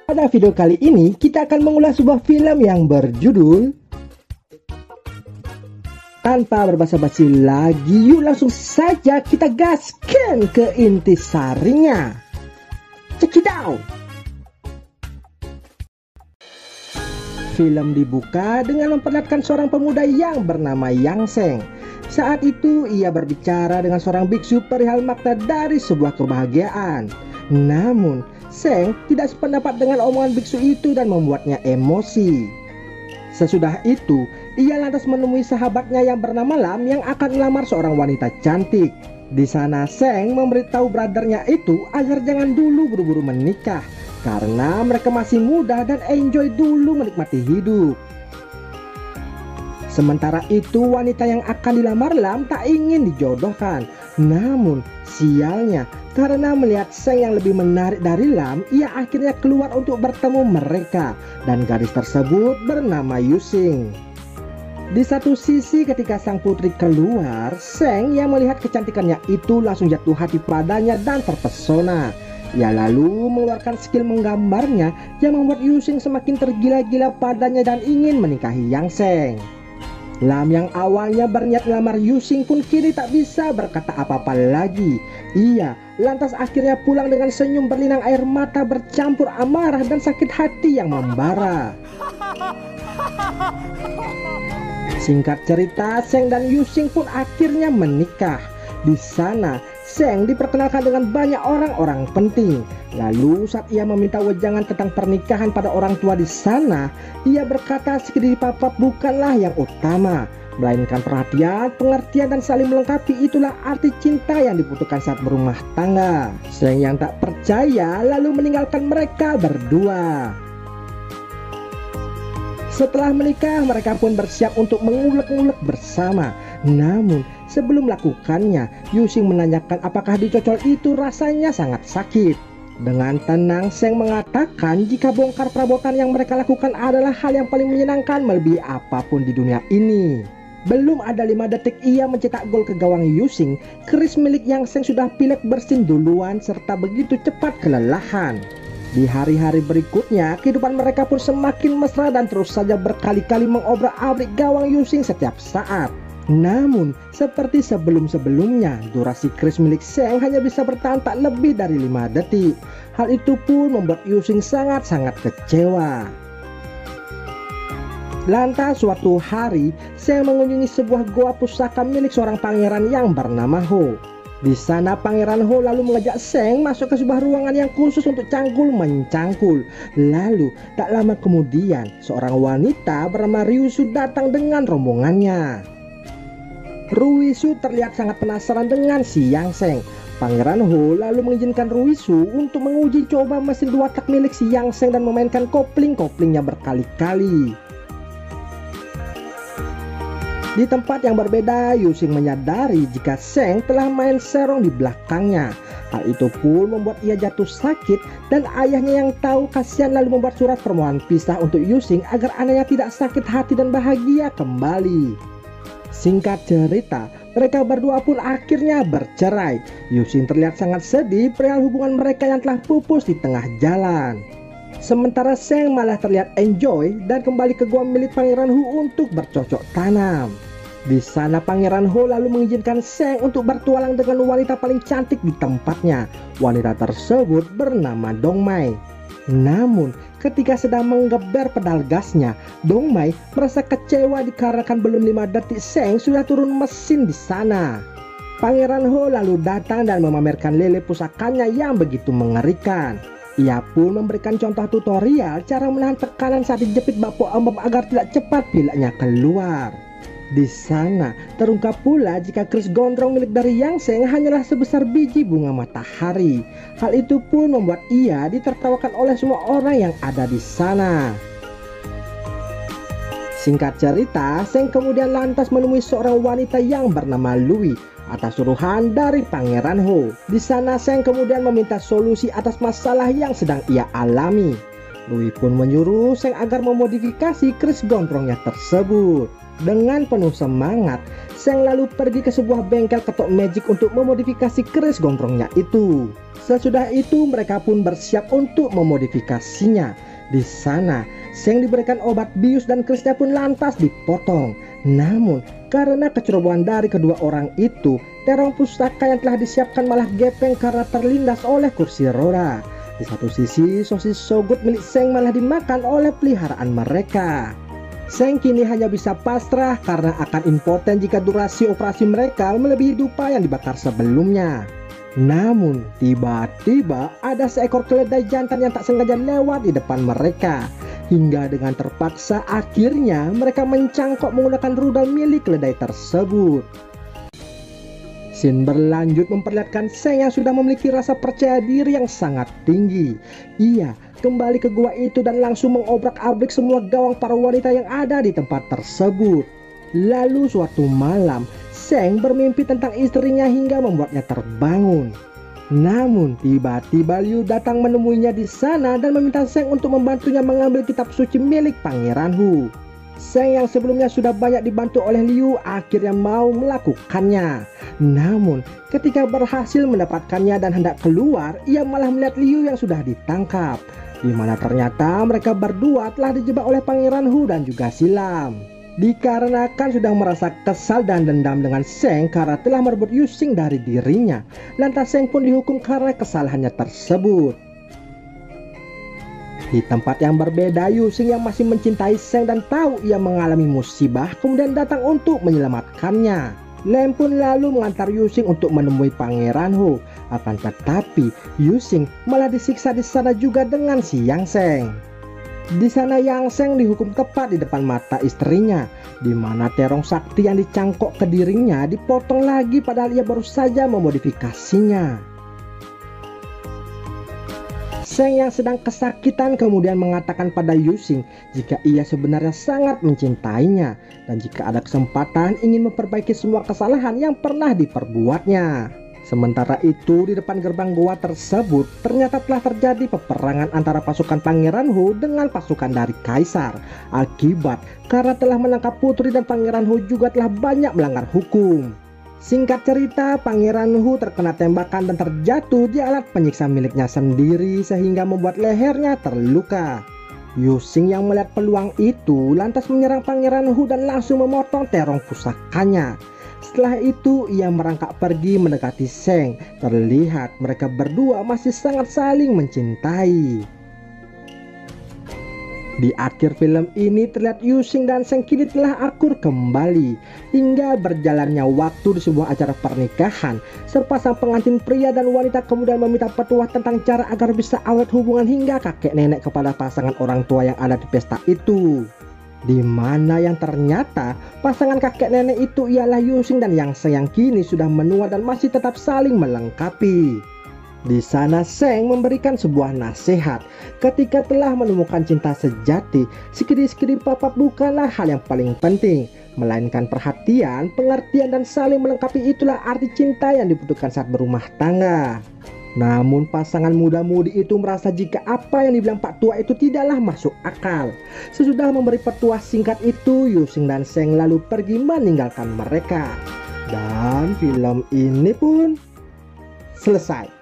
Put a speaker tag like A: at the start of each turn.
A: Pada video kali ini kita akan mengulas sebuah film yang berjudul Tanpa berbasa-basi lagi, yuk langsung saja kita gaskan ke intisarinya. Check it out. Film dibuka dengan memperlihatkan seorang pemuda yang bernama Yang Seng. Saat itu ia berbicara dengan seorang biksu perihal makna dari sebuah kebahagiaan. Namun Seng tidak sependapat dengan omongan biksu itu dan membuatnya emosi. Sesudah itu, ia lantas menemui sahabatnya yang bernama Lam yang akan melamar seorang wanita cantik. Di sana Seng memberitahu brothernya itu agar jangan dulu buru-buru menikah karena mereka masih muda dan enjoy dulu menikmati hidup. Sementara itu wanita yang akan dilamar Lam tak ingin dijodohkan. Namun sialnya, karena melihat Seng yang lebih menarik dari Lam, ia akhirnya keluar untuk bertemu mereka. Dan gadis tersebut bernama Yusing. Di satu sisi ketika sang putri keluar, Seng yang melihat kecantikannya itu langsung jatuh hati padanya dan terpesona. Ia lalu mengeluarkan skill menggambarnya yang membuat Yusing semakin tergila-gila padanya dan ingin menikahi Yang Seng. Lam yang awalnya berniat melamar Yusing pun kini tak bisa berkata apa-apa lagi. Ia lantas akhirnya pulang dengan senyum berlinang air mata bercampur amarah dan sakit hati yang membara. Singkat cerita, Seng dan Yusing pun akhirnya menikah. Di sana Seng diperkenalkan dengan banyak orang-orang penting. Lalu saat ia meminta wejangan tentang pernikahan pada orang tua di sana, ia berkata segede papap bukanlah yang utama, melainkan perhatian, pengertian dan saling melengkapi itulah arti cinta yang dibutuhkan saat berumah tangga. Seng yang tak percaya lalu meninggalkan mereka berdua. Setelah menikah, mereka pun bersiap untuk mengulek-ngulek bersama. Namun sebelum melakukannya, Yusing menanyakan apakah dicocol itu rasanya sangat sakit. Dengan tenang Seng mengatakan jika bongkar perabotan yang mereka lakukan adalah hal yang paling menyenangkan melebihi apapun di dunia ini. Belum ada 5 detik ia mencetak gol ke gawang Yusing, keris milik Yang Seng sudah pilek bersin duluan serta begitu cepat kelelahan. Di hari-hari berikutnya, kehidupan mereka pun semakin mesra dan terus saja berkali-kali mengobrak-abrik gawang Yusing setiap saat. Namun, seperti sebelum-sebelumnya, durasi keris milik Seng hanya bisa bertahan tak lebih dari 5 detik. Hal itu pun membuat Yusing sangat-sangat kecewa. Lantas suatu hari, Seng mengunjungi sebuah goa pusaka milik seorang pangeran yang bernama Ho. Di sana Pangeran Ho lalu mengajak Seng masuk ke sebuah ruangan yang khusus untuk cangkul-mencangkul. Lalu tak lama kemudian seorang wanita bernama Ryusu datang dengan rombongannya. Ruisu terlihat sangat penasaran dengan si Yang Seng. Pangeran Ho lalu mengizinkan Ruisu untuk menguji coba mesin 2 tak milik si Yang Seng dan memainkan kopling-koplingnya berkali-kali. Di tempat yang berbeda, Yusing menyadari jika Seng telah main serong di belakangnya. Hal itu pun membuat ia jatuh sakit dan ayahnya yang tahu kasihan lalu membuat surat permohonan pisah untuk Yusing agar anaknya tidak sakit hati dan bahagia kembali. Singkat cerita, mereka berdua pun akhirnya bercerai. Yusing terlihat sangat sedih perihal hubungan mereka yang telah pupus di tengah jalan. Sementara Seng malah terlihat enjoy dan kembali ke gua milik Pangeran Ho untuk bercocok tanam. Di sana Pangeran Ho lalu mengizinkan Seng untuk bertualang dengan wanita paling cantik di tempatnya. Wanita tersebut bernama Dongmai. Namun ketika sedang menggeber pedal gasnya, Dongmai merasa kecewa dikarenakan belum 5 detik Seng sudah turun mesin di sana. Pangeran Ho lalu datang dan memamerkan lele pusakanya yang begitu mengerikan. Ia pun memberikan contoh tutorial cara menahan tekanan saat dijepit bapuk ambam agar tidak cepat pileknya keluar. Di sana terungkap pula jika keris gondrong milik dari Yang Seng hanyalah sebesar biji bunga matahari. Hal itu pun membuat ia ditertawakan oleh semua orang yang ada di sana. Singkat cerita, Seng kemudian lantas menemui seorang wanita yang bernama Lui atas suruhan dari Pangeran Ho. Di sana Seng kemudian meminta solusi atas masalah yang sedang ia alami. Lui pun menyuruh Seng agar memodifikasi keris gondrongnya tersebut. Dengan penuh semangat, Seng lalu pergi ke sebuah bengkel ketok magic untuk memodifikasi keris gondrongnya itu. Sesudah itu mereka pun bersiap untuk memodifikasinya. Di sana, Seng diberikan obat bius dan kerisnya pun lantas dipotong. Namun, karena kecerobohan dari kedua orang itu, terong pusaka yang telah disiapkan malah gepeng karena terlindas oleh kursi roda. Di satu sisi, sosis sogut milik Seng malah dimakan oleh peliharaan mereka. Seng kini hanya bisa pasrah karena akan impoten jika durasi operasi mereka melebihi dupa yang dibakar sebelumnya. Namun, tiba-tiba ada seekor keledai jantan yang tak sengaja lewat di depan mereka. Hingga dengan terpaksa akhirnya mereka mencangkok menggunakan rudal milik keledai tersebut. Scene berlanjut memperlihatkan Seng yang sudah memiliki rasa percaya diri yang sangat tinggi. Ia kembali ke gua itu dan langsung mengobrak-abrik semua gawang para wanita yang ada di tempat tersebut. Lalu suatu malam, Seng bermimpi tentang istrinya hingga membuatnya terbangun. Namun tiba-tiba Liu datang menemuinya di sana dan meminta Seng untuk membantunya mengambil kitab suci milik Pangeran Hu. Seng yang sebelumnya sudah banyak dibantu oleh Liu akhirnya mau melakukannya. Namun ketika berhasil mendapatkannya dan hendak keluar, ia malah melihat Liu yang sudah ditangkap, di mana ternyata mereka berdua telah dijebak oleh Pangeran Hu dan juga Silam. Dikarenakan sudah merasa kesal dan dendam dengan Seng karena telah merebut Yu Xing dari dirinya, lantas Seng pun dihukum karena kesalahannya tersebut. Di tempat yang berbeda, Yu Xing yang masih mencintai Seng dan tahu ia mengalami musibah kemudian datang untuk menyelamatkannya. Lem pun lalu mengantar Yu Xing untuk menemui Pangeran Hu. Akan tetapi Yu Xing malah disiksa di sana juga dengan si Yang Seng. Di sana Yang Seng dihukum tepat di depan mata istrinya, di mana terong sakti yang dicangkok ke dirinya dipotong lagi padahal ia baru saja memodifikasinya. Seng yang sedang kesakitan kemudian mengatakan pada Yu Xing jika ia sebenarnya sangat mencintainya dan jika ada kesempatan ingin memperbaiki semua kesalahan yang pernah diperbuatnya. Sementara itu di depan gerbang goa tersebut ternyata telah terjadi peperangan antara pasukan Pangeran Hu dengan pasukan dari Kaisar. Akibat karena telah menangkap putri dan Pangeran Hu juga telah banyak melanggar hukum. Singkat cerita, Pangeran Hu terkena tembakan dan terjatuh di alat penyiksa miliknya sendiri sehingga membuat lehernya terluka. Yu Xing yang melihat peluang itu lantas menyerang Pangeran Hu dan langsung memotong terong pusakanya. Setelah itu ia merangkak pergi mendekati Seng. Terlihat mereka berdua masih sangat saling mencintai. Di akhir film ini terlihat Yu Xing dan Seng kini telah akur kembali. Hingga berjalannya waktu di sebuah acara pernikahan, sepasang pengantin pria dan wanita kemudian meminta petuah tentang cara agar bisa awet hubungan hingga kakek nenek kepada pasangan orang tua yang ada di pesta itu. Di mana yang ternyata pasangan kakek nenek itu ialah Yu Xing dan Yang Seng yang kini sudah menua dan masih tetap saling melengkapi. Di sana Seng memberikan sebuah nasihat. Ketika telah menemukan cinta sejati, sekiri-sekiri papat bukanlah hal yang paling penting, melainkan perhatian, pengertian dan saling melengkapi itulah arti cinta yang dibutuhkan saat berumah tangga. Namun pasangan muda-mudi itu merasa jika apa yang dibilang Pak Tua itu tidaklah masuk akal. Sesudah memberi petuah singkat itu, Yu Xing dan Seng lalu pergi meninggalkan mereka. Dan film ini pun selesai.